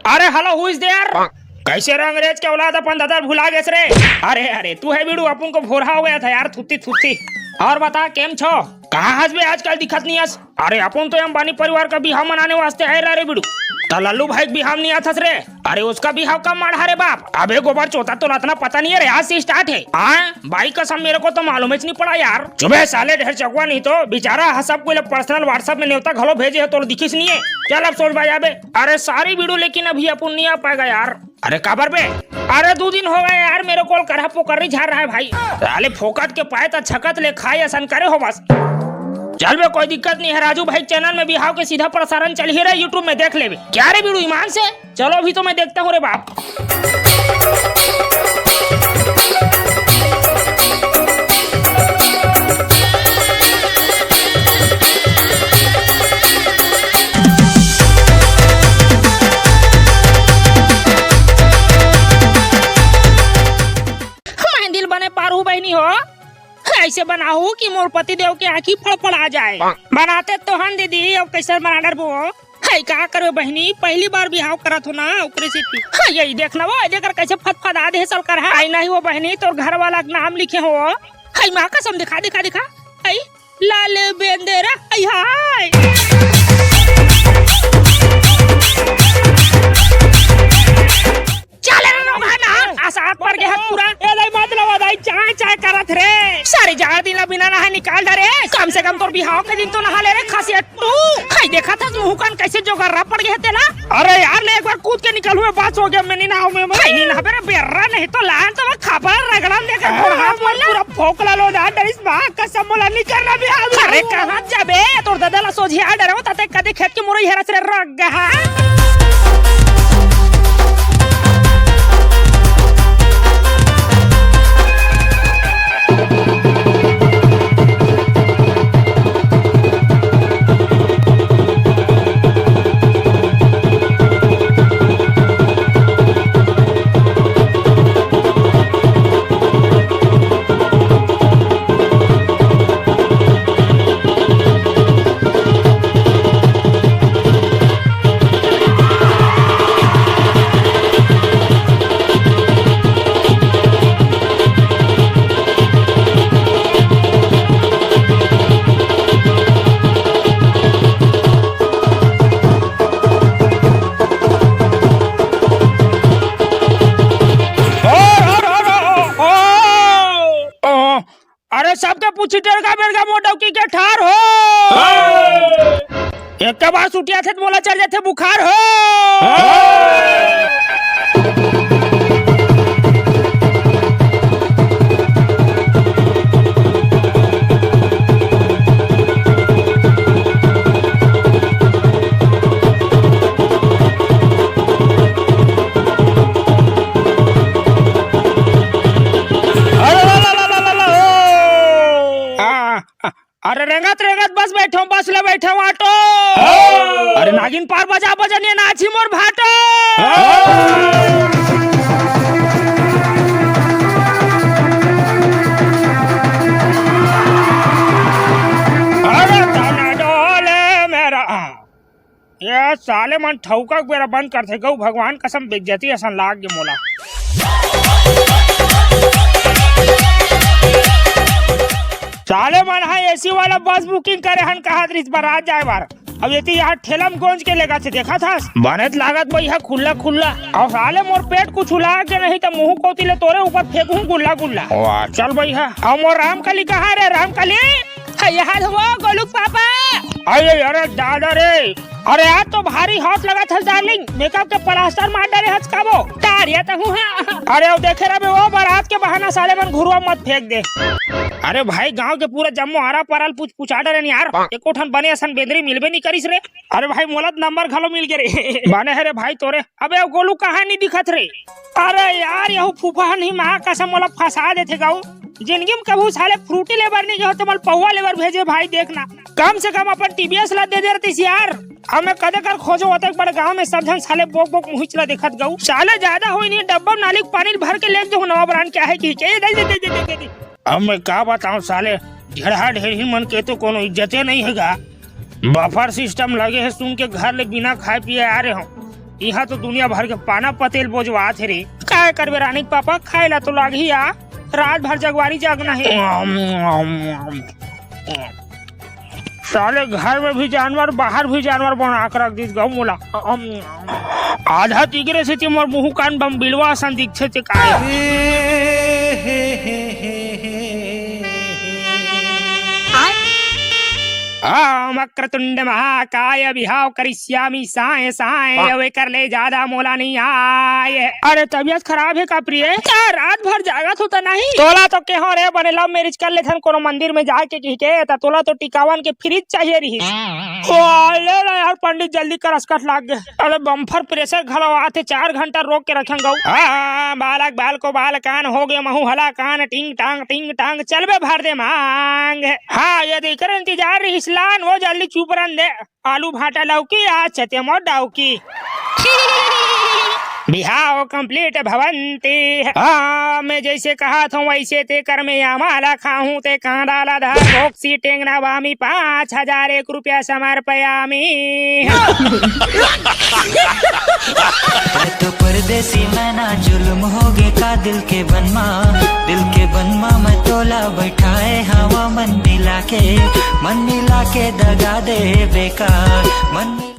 अरे hello, who is there? कैसे रे अंग्रेज के औलाद, अपन दादा भुला गए रे। अरे अरे तू है बीड़ू, अपन को भोरा हो गया था यार, थुत्ती थुत्ती। और बता केम छो, कहाँ हंसबे आजकल दिखत नहीं हस। अरे अपन तो अंबानी परिवार का बिहाव मनाने वास्ते है रे बीड़ू। तो लल्लू भाई बिहाव नहीं आता रे। अरे उसका बिहाव कब मारा रे बाप। अबे गोबर चौथा तो इतना पता नहीं है रे, आज से स्टार्ट है। भाई कसम मेरे को तो मालूम ही नहीं पड़ा यार। सुबह साले ढेर चकवा नहीं तो बेचारा सबको पर्सनल व्हाट्सएप में न्योता घलो भेजे है तो दिखिस नहीं है। चल अब सोच भाई आबे। अरे सारी वीडियो लेकिन अभी अपन नहीं आ पाएगा यार। अरे काबर पे? अरे 2 दिन हो गए यार, मेरे को करहा पोकरी झाड़ रहा है भाई। साले फोकट के पाए तो छकत ले खाए असन करे हो बस। चल बे कोई दिक्कत नहीं है, राजू भाई चैनल में बिहाव के सीधा प्रसारण चल ही रहा है, यूट्यूब में देख ले। क्या रे बीड़ू ईमान से? चलो अभी तो मैं देखता हूँ रे बाप। मैं दिल बने पारू बहनी हो, ऐसे बनाऊ कि मोर पति देव के आँखी फड़फड़ आ जाए। बनाते तो हन दीदी, अब कैसे बना डरबो है। क्या करो बहनी, पहली बार बिहाव करत हो ना, ऊपरे से यही देखना वो देकर कैसे फटफटा दे सल कर है। नहीं वो बहनी तोर घर वाला का नाम लिखे हो। हाय माँ कसम, दिखा दिखा दिखा। हाय लाल बेंदेरा, हाय चले आसात पर गया पूरा। मतलब अदाई चाय चाय करत रे। सारी जगह दिन बिना नहा निकाल डरे। कम से कम तोर बिहाव के दिन तो नहा ले रे खासियत तू। हाय देखा था मुहकन कैसे जोगर्रा पड़ गया तेला। अरे यार ले एक बार कूद के निकल हुए, बात हो गया। मैं नहीं नहाऊं, मैं नहीं नहा बेरा बेर्रा नहीं तो लान तो मैं खबर रगड़न देकर और हाथ में पूरा फोकला लो ना डरिस बा कसम मोला नहीं करना बिहाव। अरे कहां जाबे तोर दादा सोझिया डरो ताते कदे खेत के मुरई हेरस रे रग गहा। अरे सबके पूछी टेरगा बेरगा मोटो की के ठार हो। एक के बार सुटिया थे मोला चल जाते बुखार हो। अरे रेंगत रेंगत बस बैठो, बस ले बैठो ऑटो। अरे नागिन पार बजा बजनिया नाची मोर भाटो। अरे तना डोले मेरा ये साले मन ठौका मेरा बंद कर थे गौ, भगवान कसम बेइज्जती असन लाग गे मोला। साले मन है एसी वाला बस बुकिंग करे हन कहा इस बार आ जाए बार। अब ये यहाँ ठेलम गोंज के लेगा थे देखा था बनत लागत भाई है खुला खुला। और साले मोर पेट कुछ उला के नहीं तो मुंह कोती ले तोरे ऊपर फेंकूं गुल्ला गुल्ला। चल भाई है। और मोर रामकली कहाँ रे? रामकली यहाँ हुआ गोलू पापा। अरे अरे दादा रे, अरे आज तो भारी हॉट लगा था डार्लिंग, मेकअप के प्लास्टर मार डाले हच काबो तारिया तो हूं। अरे वो देखे रे वो बारात के बहाना साले मन घुरुआ मत फेंक दे। अरे भाई गांव के पूरा जम्मू आरा परल पूछा डरे यार, एको ठन बने असन बेंदरी मिलबे नहीं करिस रे। अरे भाई मोला नंबर घलो मिल गए रे बने है रे भाई तोरे। अबे वो गोलू कहाँ नहीं दिखत रे? अरे यार यहू फूफा नहीं माँ कसम मोला फंसा देते गाँव। जिंदगी में कभी साले फ्रूटी लेबर नहीं गए तो मल पौवा लेबर भेजे भाई। देखना कम से कम अपन टीबीएस ला दे देती यार। हमें कदे कर खोजो होते बड़े गांव में सब जन साले बोक बोक मुही चला देखत गऊ। साले ज्यादा होई नहीं, डब्बा नाली पानी भर के ले जो नवा ब्रांड क्या है की दे दे दे दे दे दे। अब मैं क्या बताऊं साले, ढेढ़ा ढेरी मन के तो कोनो इज्जते नहीं हैगा। बफर सिस्टम लगे है, सुन के घर ले बिना खाए पिए आ रहे हो। यहाँ तो दुनिया भर के पाना पतेल बोझवा थे रे। क्या करबे रानी पापा, खाए ला तो लाग ही आ, रात भर जगवारी जागना है। साले घर में भी जानवर बाहर भी जानवर बना कर रख दी गौ मोला। आधा तिगरे से मोर मुँह कान बम बिलवा सन दीक्षे थे का। वक्रतुंड महाकाय विहाव करिष्यामि साय साय, वे कर ले ज्यादा मोला नहीं आए। अरे तबीयत खराब है का प्रिय, क्या रात भर जागत होता नहीं? तोला तो के हो रे बने लव मैरिज कर ले थन कोनो मंदिर में जाके कह के, तोला तो टिकावन के फ्रिज चाहिए रही। ले ला यार पंडित, जल्दी कर अस्कट लाग गए। अरे बम्फर प्रेशर घलवाते 4 घंटा रोक के रखेंगे। बालक बाल को बाल कान हो गए महू हला कान टिंग टांग चलबे भर दे मांग। हाँ ये देकर इंतजार रही इसलान, वो जल्दी चुप रन दे। आलू भाटा लौकी आज छते मोट डाउकी। बिहाव कंप्लीट भवंती। हाँ मैं जैसे कहा था वैसे ते कर में आमाला खाऊं ते कांडाला धार भोक्सी टेंगना वामी 5,000 रुपया समर्पयामी। तो परदेसी मैं ना जुल्म हो गए का दिल के बनमा मैं तोला बैठाए हवा मन मिला के दगा दे बेकार मन।